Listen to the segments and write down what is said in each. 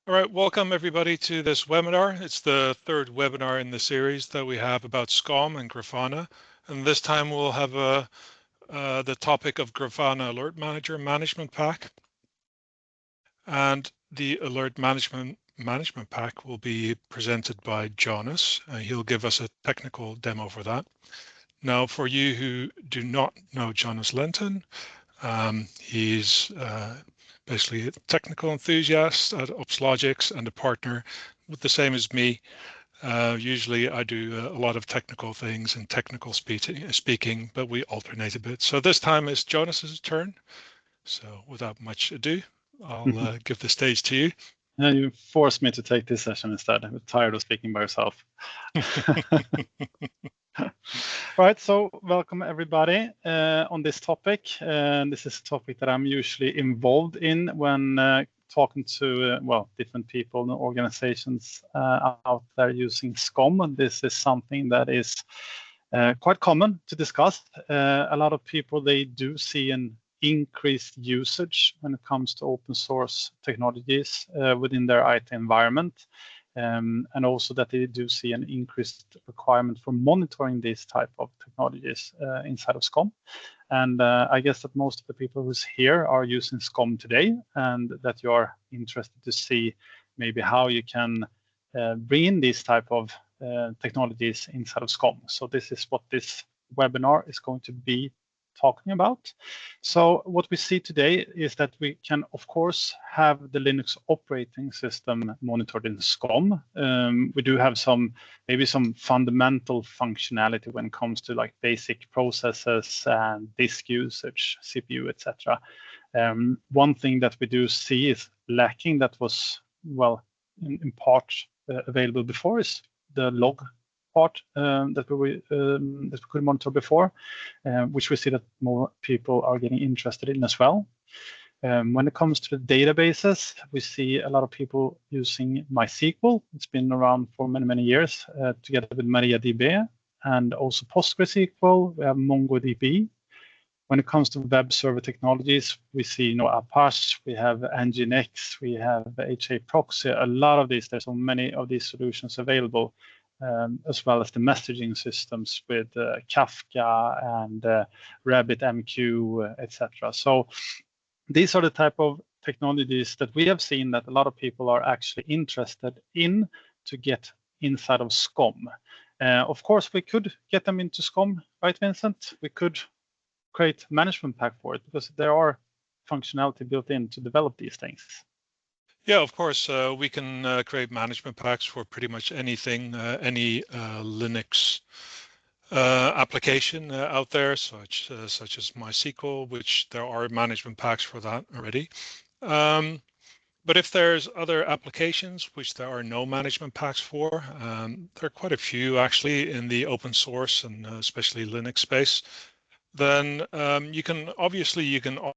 All right, welcome everybody to this webinar. It's the third webinar in the series that we have about SCOM and Grafana. And this time we'll have the topic of Grafana Alertmanager Management Pack. And the Alert Management Pack will be presented by Jonas. He'll give us a technical demo for that. Now, for you who do not know Jonas Lenntun, he's basically a technical enthusiast at OpsLogix and a partner with the same as me. Usually I do a lot of technical things and technical speaking, but we alternate a bit. So this time it's Jonas's turn. So without much ado, I'll give the stage to you. Yeah, you forced me to take this session instead. I'm tired of speaking by yourself. Right, so welcome everybody on this topic. This is a topic that I'm usually involved in when talking to different people and organizations out there using SCOM. This is something that is quite common to discuss. A lot of people, they do see an increased usage when it comes to open source technologies within their IT environment. And also that they do see an increased requirement for monitoring these type of technologies inside of SCOM. And I guess that most of the people who's here are using SCOM today, and that you are interested to see maybe how you can bring in these type of technologies inside of SCOM. So this is what this webinar is going to be talking about. So what we see today is that we can, of course, have the Linux operating system monitored in SCOM. We do have maybe some fundamental functionality when it comes to like basic processes and disk usage, CPU, etc. One thing that we do see is lacking that was, in part available before is the log part that we could monitor before, which we see that more people are getting interested in as well. When it comes to the databases, we see a lot of people using MySQL. It's been around for many, many years, together with MariaDB, and also PostgreSQL. We have MongoDB. When it comes to web server technologies, we see Apache, we have Nginx, we have HA Proxy. A lot of these, there's so many of these solutions available. As well as the messaging systems with Kafka and RabbitMQ, etc. So these are the type of technologies that we have seen that a lot of people are actually interested in to get inside of SCOM. Of course, we could get them into SCOM, right, Vincent? We could create management pack for it because there are functionality built in to develop these things. Yeah, of course, we can create management packs for pretty much anything, any Linux application out there, such as MySQL, which there are management packs for that already. But if there's other applications which there are no management packs for, there are quite a few actually in the open source and especially Linux space, then you can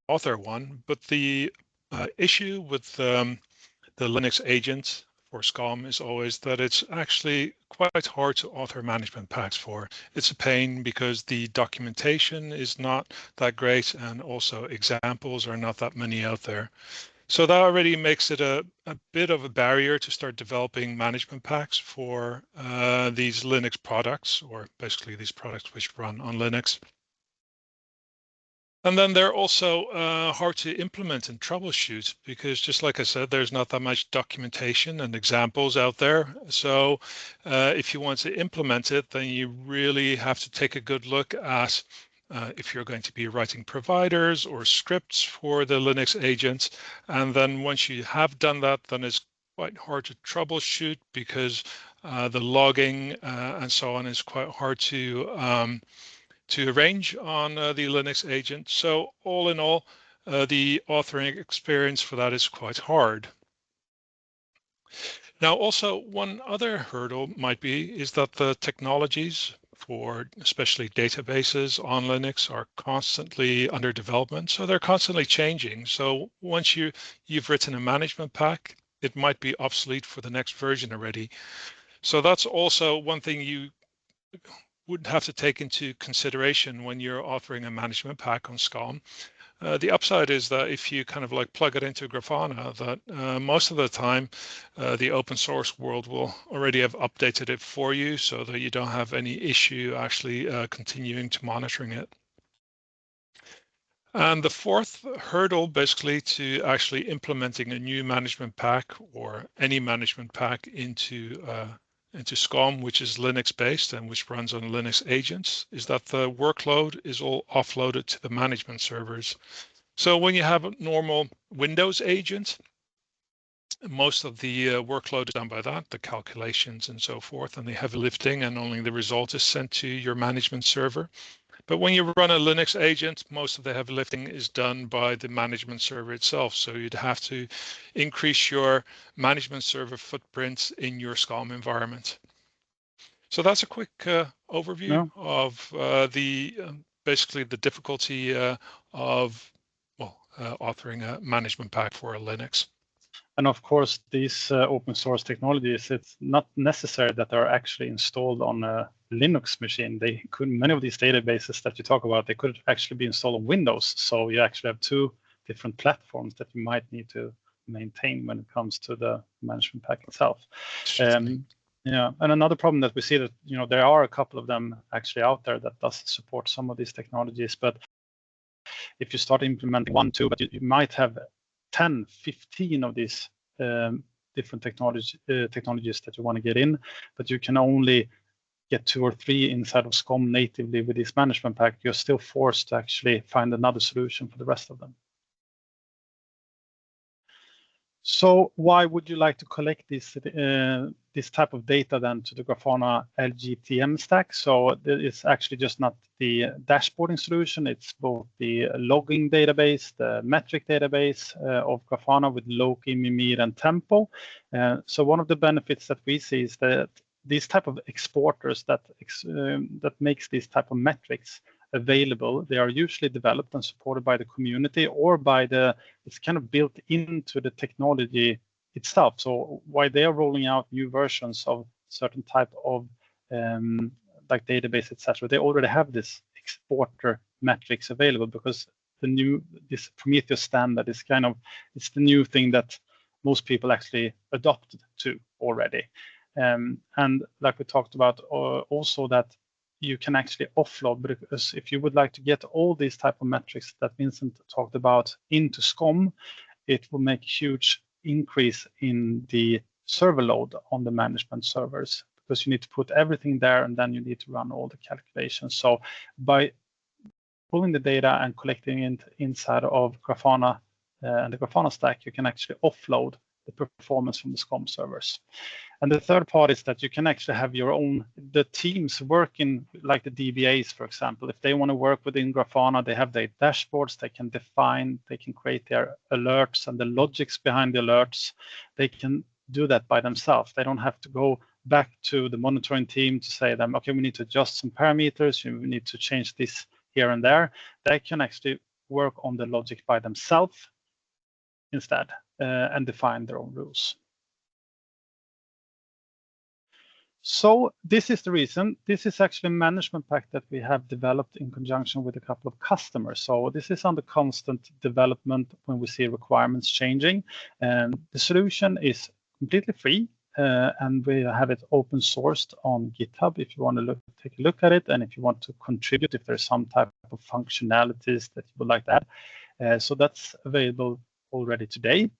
author one, but the issue with the Linux agent for SCOM is always that it's actually quite hard to author management packs for. It's a pain because the documentation is not that great, and also examples are not that many out there. So that already makes it a bit of a barrier to start developing management packs for these Linux products, or basically these products which run on Linux. And then they're also hard to implement and troubleshoot because, just like I said, there's not that much documentation and examples out there. So if you want to implement it, then you really have to take a good look at if you're going to be writing providers or scripts for the Linux agents. And then once you have done that, then it's quite hard to troubleshoot because the logging and so on is quite hard to arrange on the Linux agent. So all in all, the authoring experience for that is quite hard. Now, also one other hurdle might be is that the technologies for especially databases on Linux are constantly under development. So they're constantly changing. So once you've written a management pack, it might be obsolete for the next version already. So that's also one thing you would have to take into consideration when you're authoring a management pack on SCOM. The upside is that if you kind of like plug it into Grafana, that most of the time the open source world will already have updated it for you so that you don't have any issue actually continuing to monitoring it. And the fourth hurdle basically to actually implementing a new management pack or any management pack into SCOM, which is Linux based and which runs on Linux agents, is that the workload is all offloaded to the management servers. So when you have a normal Windows agent, most of the workload is done by that, the calculations and so forth, and the heavy lifting, and only the result is sent to your management server. But when you run a Linux agent, most of the heavy lifting is done by the management server itself. So you'd have to increase your management server footprint in your SCOM environment. So that's a quick overview of basically the difficulty of authoring a management pack for a Linux. And of course, these open source technologies, it's not necessary that they're actually installed on a Linux machine. They could, many of these databases that you talk about, they could actually be installed on Windows. So you actually have two different platforms that you might need to maintain when it comes to the management pack itself. Yeah, and another problem that we see that, you know, there are a couple of them actually out there that does support some of these technologies, but if you start implementing 1, 2, but you might have 10, 15 of these different technologies that you want to get in, but you can only get 2 or 3 inside of SCOM natively with this management pack. You're still forced to actually find another solution for the rest of them. So why would you like to collect this type of data then to the Grafana LGTM stack? So it's actually just not the dashboarding solution, it's both the logging database, the metric database of Grafana with Loki, Mimir, and Tempo. So one of the benefits that we see is that these type of exporters that makes these type of metrics available, they are usually developed and supported by the community or by it's kind of built into the technology itself. So while they are rolling out new versions of certain type of like database, etc., they already have this exporter metrics available because this Prometheus standard is it's the new thing that most people actually adopted to already. And like we talked about also that you can actually offload, because if you would like to get all these type of metrics that Vincent talked about into SCOM, it will make a huge increase in the server load on the management servers, because you need to put everything there and then you need to run all the calculations. So by pulling the data and collecting it inside of Grafana and the Grafana stack, you can actually offload the performance from the SCOM servers. And the third part is that you can actually have the teams working, like the DBAs, for example. If they want to work within Grafana, they have their dashboards, they can create their alerts and the logics behind the alerts. They can do that by themselves. They don't have to go back to the monitoring team to say them, okay, we need to adjust some parameters, we need to change this here and there. They can actually work on the logic by themselves instead and define their own rules. So this is the reason. This is actually a management pack that we have developed in conjunction with a couple of customers. So this is under constant development when we see requirements changing. And the solution is completely free, and we have it open sourced on GitHub if you want to take a look at it, and if you want to contribute, if there's some type of functionalities that you would like to add. So that's available already today.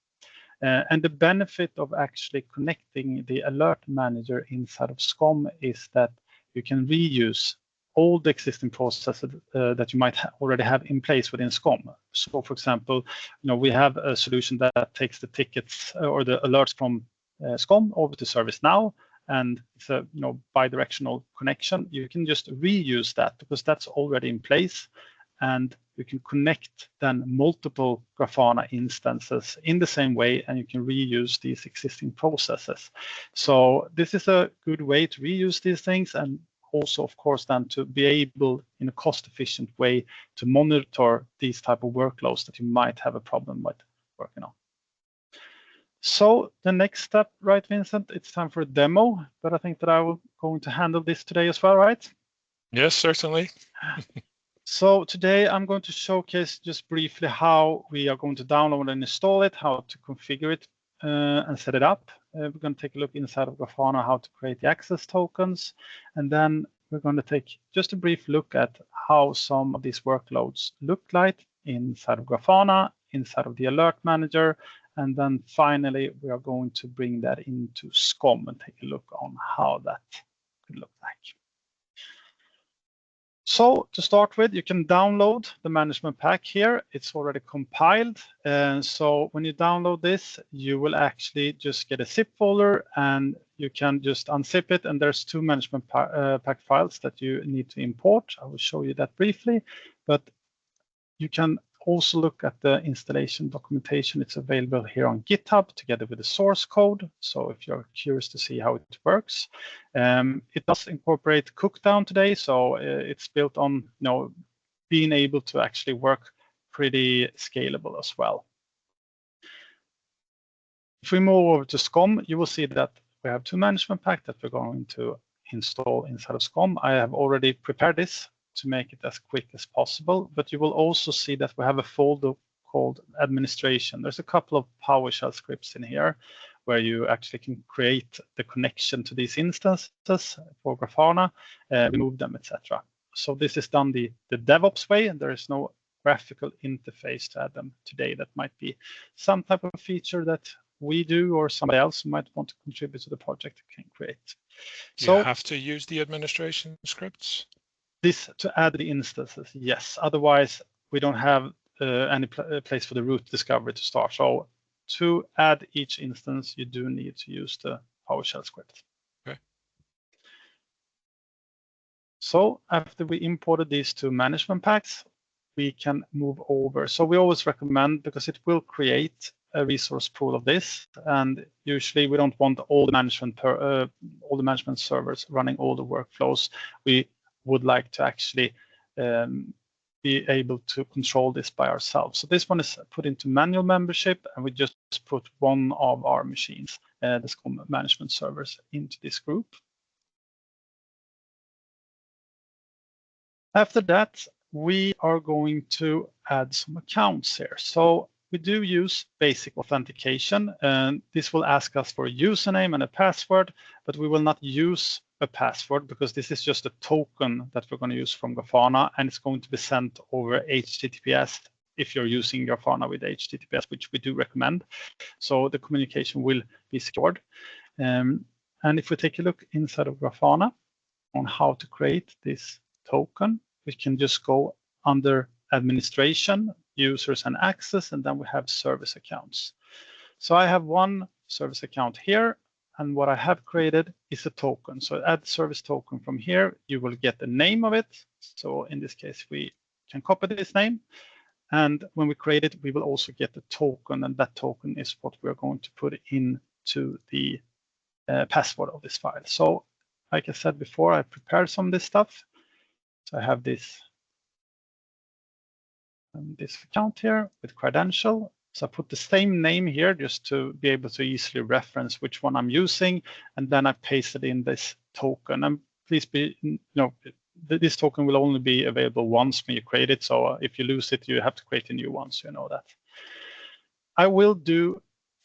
And the benefit of actually connecting the alert manager inside of SCOM is that you can reuse all the existing processes that you might already have in place within SCOM. So, for example, we have a solution that takes the tickets or the alerts from SCOM over to ServiceNow, and it's a bi-directional connection. You can just reuse that because that's already in place, and you can connect then multiple Grafana instances in the same way, and you can reuse these existing processes. So this is a good way to reuse these things, and also, of course, then to be able, in a cost-efficient way, to monitor these type of workloads that you might have a problem with working on. So the next step, right, Vincent? It's time for a demo, but I think that I will going to handle this today as well, right? Yes, certainly. So today I'm going to showcase just briefly how we are going to download and install it, how to configure it and set it up. We're going to take a look inside of Grafana, how to create the access tokens. And then we're going to take just a brief look at how some of these workloads look like inside of Grafana, inside of the Alert Manager. And then finally, we are going to bring that into SCOM and take a look on how that could look like. So to start with, you can download the management pack here. It's already compiled. And so when you download this, you will actually just get a zip folder and you can just unzip it. And there's two management pack files that you need to import. I will show you that briefly, but you can also look at the installation documentation. It's available here on GitHub together with the source code. So if you're curious to see how it works, it does incorporate cookdown today. So it's built on being able to actually work pretty scalable as well. If we move over to SCOM, you will see that we have two management packs that we're going to install inside of SCOM. I have already prepared this to make it as quick as possible, but you will also see that we have a folder called administration. There's a couple of PowerShell scripts in here where you actually can create the connection to these instances for Grafana, remove them, etc. So this is done the DevOps way, and there is no graphical interface to add them today. That might be some type of feature that we do or somebody else might want to contribute to the project can create. So you have to use the administration scripts? This to add the instances, yes. Otherwise, we don't have any place for the root discovery to start. So to add each instance, you do need to use the PowerShell script. Okay. So after we imported these two management packs, we can move over. So we always recommend, because it will create a resource pool of this, and usually we don't want all the management servers running all the workflows. We would like to actually be able to control this by ourselves. So this one is put into manual membership, and we just put one of our machines, the SCOM management servers, into this group. After that, we are going to add some accounts here. So we do use basic authentication, and this will ask us for a username and a password, but we will not use a password because this is just a token that we're going to use from Grafana, and it's going to be sent over HTTPS if you're using Grafana with HTTPS, which we do recommend. So the communication will be secured. And if we take a look inside of Grafana on how to create this token, we can just go under administration, users and access, and then we have service accounts. So I have one service account here, and what I have created is a token. So add service token from here, you will get the name of it. So in this case, we can copy this name. And when we create it, we will also get the token, and that token is what we're going to put into the password of this file. So like I said before, I prepared some of this stuff. So I have this account here with credential. So I put the same name here just to be able to easily reference which one I'm using, and then I pasted in this token. And please be, this token will only be available once when you create it. So if you lose it, you have to create a new one, so you know that. I will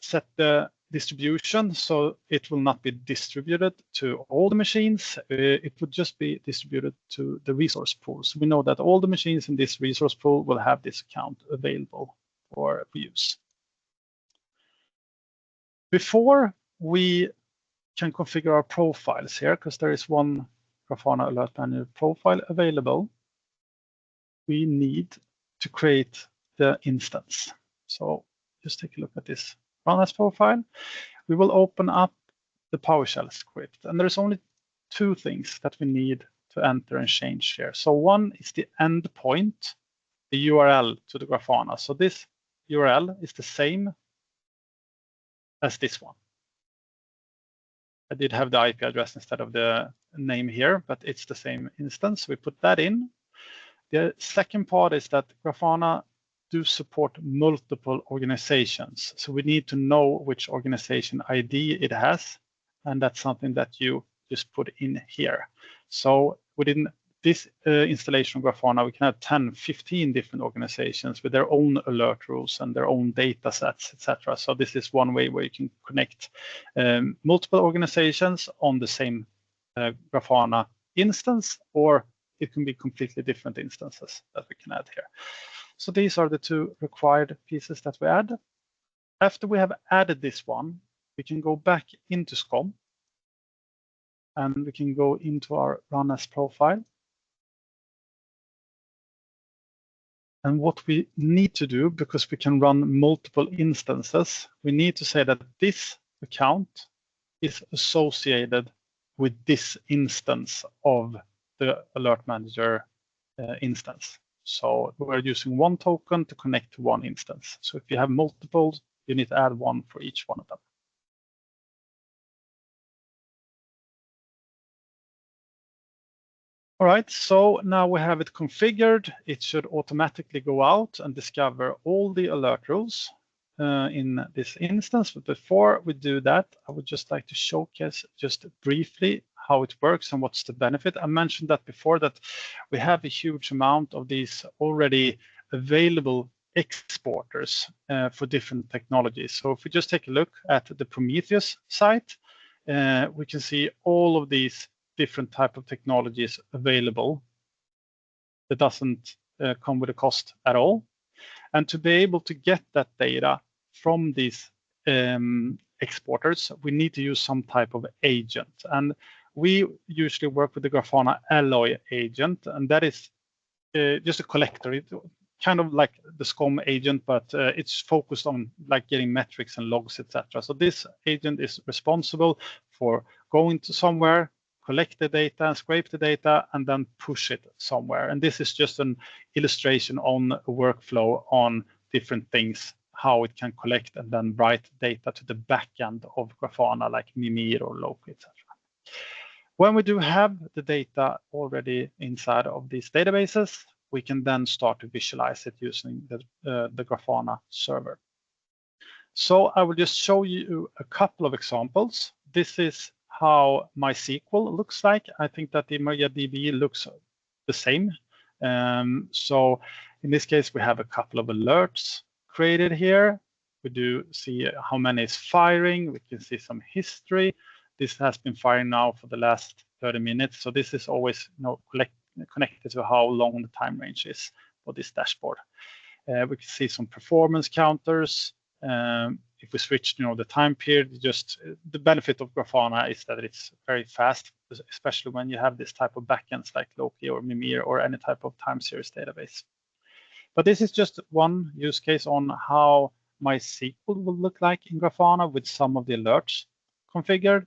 set the distribution, so it will not be distributed to all the machines. It would just be distributed to the resource pool. So we know that all the machines in this resource pool will have this account available for use. Before we can configure our profiles here, because there is one Grafana Alert Manager profile available, we need to create the instance. So just take a look at this run as profile. We will open up the PowerShell script, and there's only two things that we need to enter and change here. So one is the endpoint, the URL to the Grafana. So this URL is the same as this one. I did have the IP address instead of the name here, but it's the same instance. We put that in. The second part is that Grafana do support multiple organizations. So we need to know which organization ID it has, and that's something that you just put in here. So within this installation of Grafana, we can have 10, 15 different organizations with their own alert rules and their own data sets, etc. So this is one way where you can connect multiple organizations on the same Grafana instance, or it can be completely different instances that we can add here. So these are the two required pieces that we add. After we have added this one, we can go back into SCOM and we can go into our run as profile. And what we need to do, because we can run multiple instances, we need to say that this account is associated with this instance of the Alert Manager instance. So we're using one token to connect to one instance. So if you have multiple, you need to add one for each one of them. All right, so now we have it configured. It should automatically go out and discover all the alert rules in this instance. But before we do that, I would just like to showcase just briefly how it works and what's the benefit. I mentioned that before, that we have a huge amount of these already available exporters for different technologies. So if we just take a look at the Prometheus site, we can see all of these different type of technologies available that doesn't come with a cost at all. And to be able to get that data from these exporters, we need to use some type of agent. And we usually work with the Grafana Alloy agent, and that is just a collector. It's kind of like the SCOM agent, but it's focused on like getting metrics and logs, etc. So this agent is responsible for going to somewhere, collect the data, scrape the data, and then push it somewhere. And this is just an illustration on a workflow on different things, how it can collect and then write data to the back end of Grafana, like Mimir or Loki, etc. When we do have the data already inside of these databases, we can then start to visualize it using the Grafana server. So I will just show you a couple of examples. This is how MySQL looks like. I think that the MongoDB looks the same. So in this case, we have a couple of alerts created here. We do see how many is firing. We can see some history. This has been firing now for the last 30 minutes. So this is always connected to how long the time range is for this dashboard. We can see some performance counters. If we switch, the time period, just the benefit of Grafana is that it's very fast, especially when you have this type of backends like Loki or Mimir or any type of time series database. But this is just one use case on how MySQL will look like in Grafana with some of the alerts configured.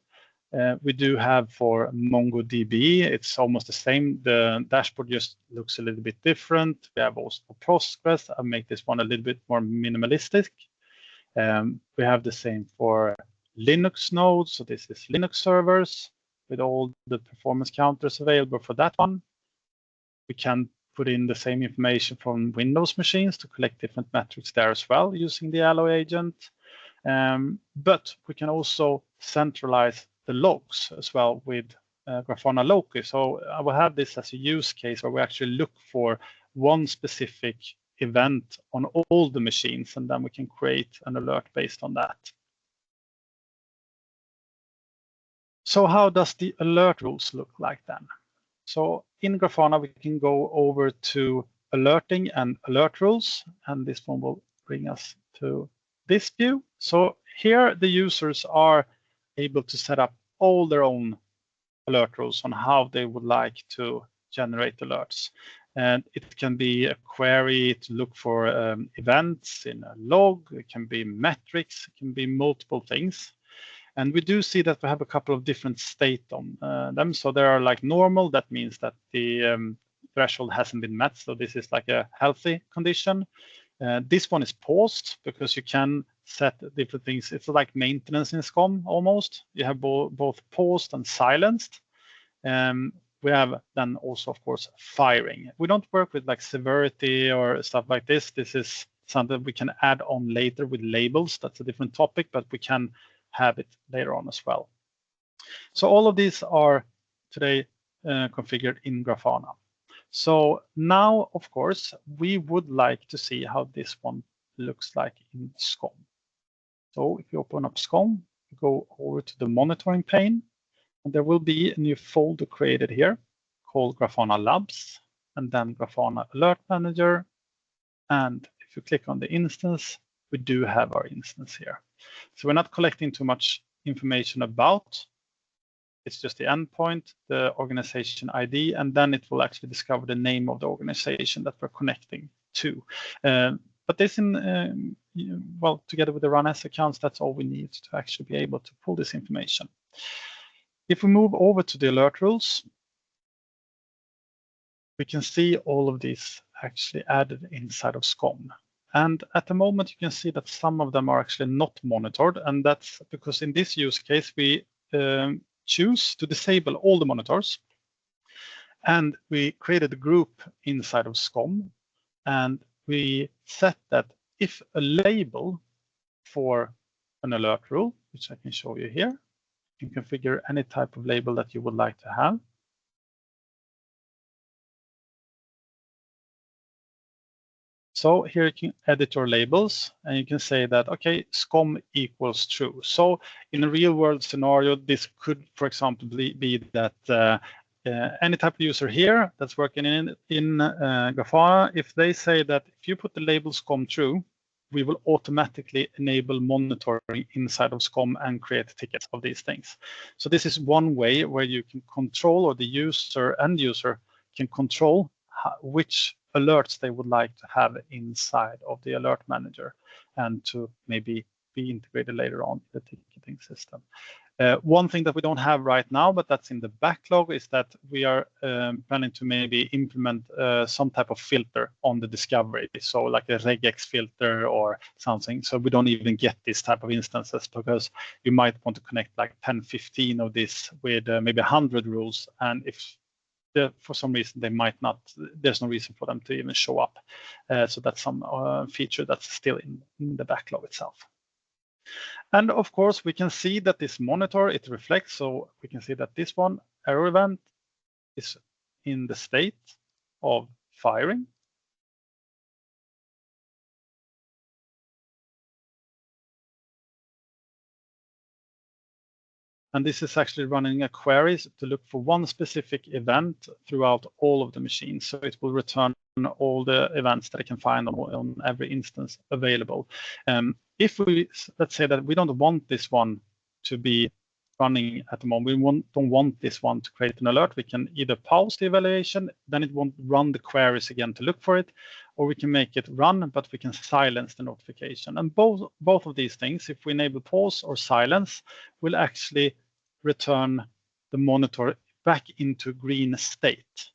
We do have for MongoDB, it's almost the same. The dashboard just looks a little bit different. We have also for Postgres. I'll make this one a little bit more minimalistic. We have the same for Linux nodes. So this is Linux servers with all the performance counters available for that one. We can put in the same information from Windows machines to collect different metrics there as well using the Alloy agent. But we can also centralize the logs as well with Grafana Loki. So I will have this as a use case where we actually look for one specific event on all the machines, and then we can create an alert based on that. So how does the alert rules look like then? So in Grafana, we can go over to alerting and alert rules, and this one will bring us to this view. So here the users are able to set up all their own alert rules on how they would like to generate alerts. And it can be a query to look for events in a log. It can be metrics. It can be multiple things. And we do see that we have a couple of different state on them. So there are like normal. That means that the threshold hasn't been met. So this is like a healthy condition. This one is paused because you can set different things. It's like maintenance in SCOM almost. You have both paused and silenced. We have then also, of course, firing. We don't work with like severity or stuff like this. This is something we can add on later with labels. That's a different topic, but we can have it later on as well. So all of these are today configured in Grafana. So now, of course, we would like to see how this one looks like in SCOM. So if you open up SCOM, go over to the monitoring pane, and there will be a new folder created here called Grafana Labs, and then Grafana Alertmanager. And if you click on the instance, we do have our instance here. So we're not collecting too much information about. It's just the endpoint, the organization ID, and then it will actually discover the name of the organization that we're connecting to. But this, well, together with the run as accounts, that's all we need to actually be able to pull this information. If we move over to the alert rules, we can see all of these actually added inside of SCOM. And at the moment, you can see that some of them are actually not monitored. And that's because in this use case, we choose to disable all the monitors. And we created a group inside of SCOM. And we set that if a label for an alert rule, which I can show you here, you can configure any type of label that you would like to have. So here you can edit your labels, and you can say that, okay, SCOM equals true. So in a real world scenario, this could, for example, be that any type of user here that's working in Grafana, if they say that if you put the label SCOM true, we will automatically enable monitoring inside of SCOM and create tickets of these things. So this is one way where you can control, or the end user can control which alerts they would like to have inside of the alert manager, and to maybe be integrated later on in the ticketing system. One thing that we don't have right now, but that's in the backlog, is that we are planning to maybe implement some type of filter on the discovery. So like a regex filter or something. So we don't even get this type of instances, because you might want to connect like 10, 15 of this with maybe 100 rules. And if for some reason they might not, there's no reason for them to even show up. So that's some feature that's still in the backlog itself. And of course, we can see that this monitor, it reflects. So we can see that this one, error event, is in the state of firing. And this is actually running a query to look for one specific event throughout all of the machines. So it will return all the events that it can find on every instance available. If we, let's say that we don't want this one to be running at the moment, we don't want this one to create an alert, we can either pause the evaluation, then it won't run the queries again to look for it, or we can make it run, but we can silence the notification. And both of these things, if we enable pause or silence, will actually return the monitor back into green state.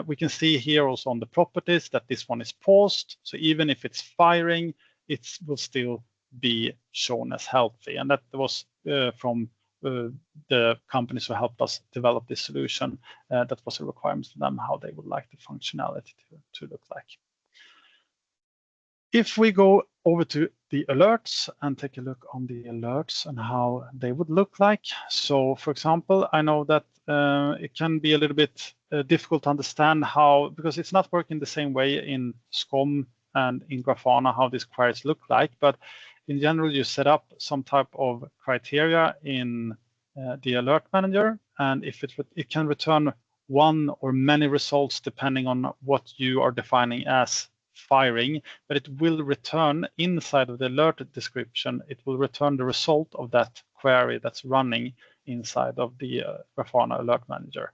We can see here also on the properties that this one is paused. So even if it's firing, it will still be shown as healthy. And that was from the companies who helped us develop this solution. That was a requirement for them, how they would like the functionality to look like. If we go over to the alerts and take a look on the alerts and how they would look like. So for example, I know that it can be a little bit difficult to understand how, because it's not working the same way in SCOM and in Grafana, how these queries look like. But in general, you set up some type of criteria in the alert manager, and if it can return one or many results depending on what you are defining as firing, but it will return inside of the alert description, it will return the result of that query that's running inside of the Grafana Alert Manager.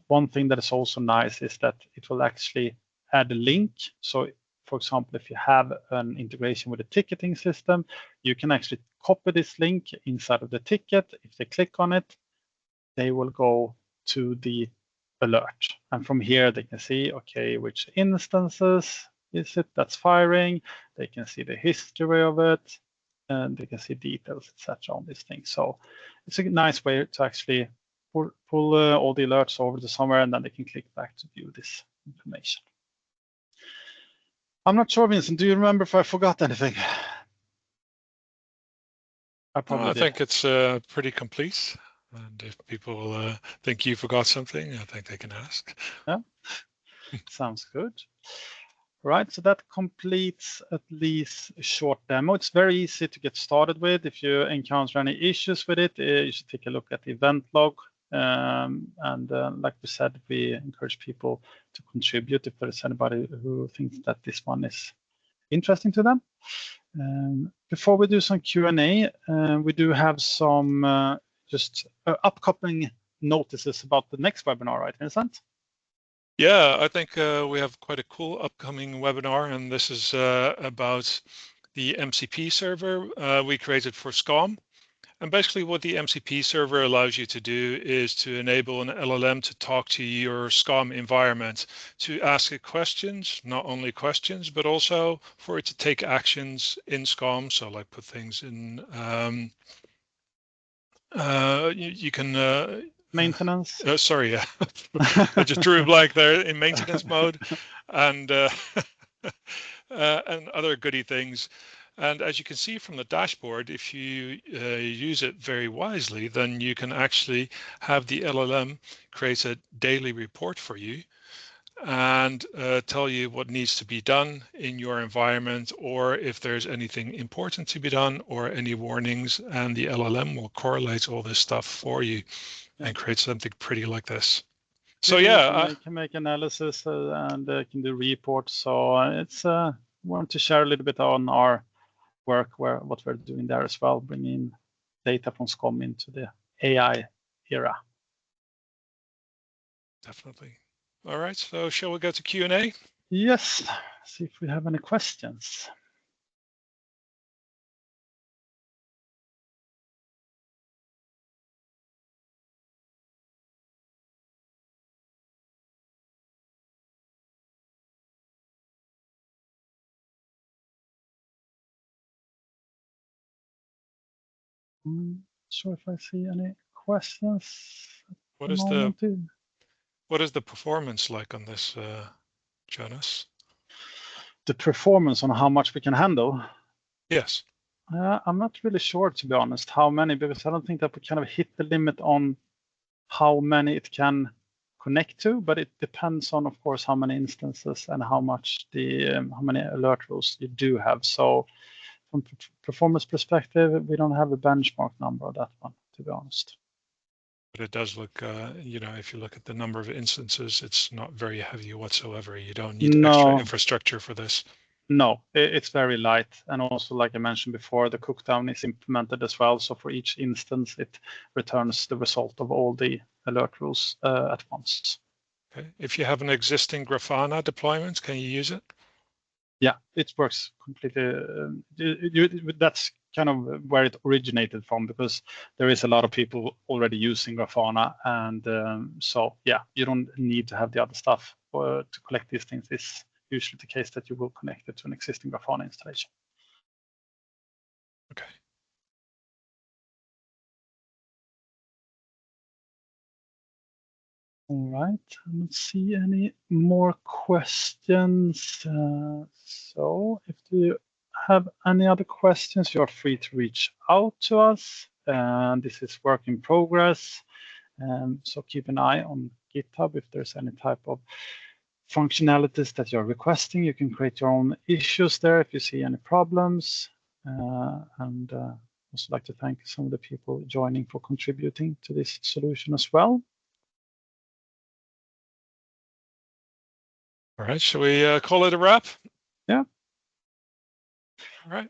One thing that is also nice is that it will actually add a link. So for example, if you have an integration with a ticketing system, you can actually copy this link inside of the ticket. If they click on it, they will go to the alert. And from here, they can see, okay, which instances is it that's firing? They can see the history of it, and they can see details, etc. on this thing. So it's a nice way to actually pull all the alerts over to somewhere, and then they can click back to view this information. I'm not sure, Vincent, do you remember if I forgot anything? I think it's pretty complete. And if people think you forgot something, I think they can ask. Yeah. Sounds good. Right, so that completes at least a short demo. It's very easy to get started with. If you encounter any issues with it, you should take a look at the event log. Like we said, we encourage people to contribute if there is anybody who thinks that this one is interesting to them. Before we do some Q&A, we do have some just upcoming notices about the next webinar, right, Vincent? Yeah, I think we have quite a cool upcoming webinar, and this is about the MCP server we created for SCOM. And basically what the MCP server allows you to do is to enable an LLM to talk to your SCOM environment, to ask it questions, not only questions, but also for it to take actions in SCOM. So like put things in, you can... maintenance. Sorry, yeah. I just drew a blank there in maintenance mode and other goody things. And as you can see from the dashboard, if you use it very wisely, then you can actually have the LLM create a daily report for you and tell you what needs to be done in your environment, or if there's anything important to be done or any warnings, and the LLM will correlate all this stuff for you and create something pretty like this. So yeah, can make analysis and can do reports. So it's want to share a little bit on our work, what we're doing there as well, bringing data from SCOM into the AI era. Definitely. All right, so shall we go to Q&A? Yes, see if we have any questions. Not sure if I see any questions. What is the performance like on this, Jonas? The performance on how much we can handle? Yes. I'm not really sure, to be honest, how many, because I don't think that we kind of hit the limit on how many it can connect to, but it depends on, of course, how many instances and how much how many alert rules you do have. So from performance perspective, we don't have a benchmark number of that one, to be honest. But it does look, if you look at the number of instances, it's not very heavy whatsoever. You don't need extra infrastructure for this. No, it's very light. And also, like I mentioned before, the cookdown is implemented as well. So for each instance, it returns the result of all the alert rules at once. Okay. If you have an existing Grafana deployment, can you use it? Yeah, it works completely. That's kind of where it originated from, because there is a lot of people already using Grafana. And so, yeah, you don't need to have the other stuff to collect these things. It's usually the case that you will connect it to an existing Grafana installation. Okay. All right, I don't see any more questions. So if you have any other questions, you're free to reach out to us. And this is work in progress. So keep an eye on GitHub if there's any type of functionalities that you're requesting. You can create your own issues there if you see any problems. And also like to thank some of the people joining for contributing to this solution as well. All right, shall we call it a wrap? Yeah. All right.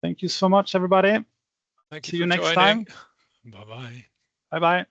Thank you so much, everybody. Thank you. See you next time. Bye-bye. Bye-bye.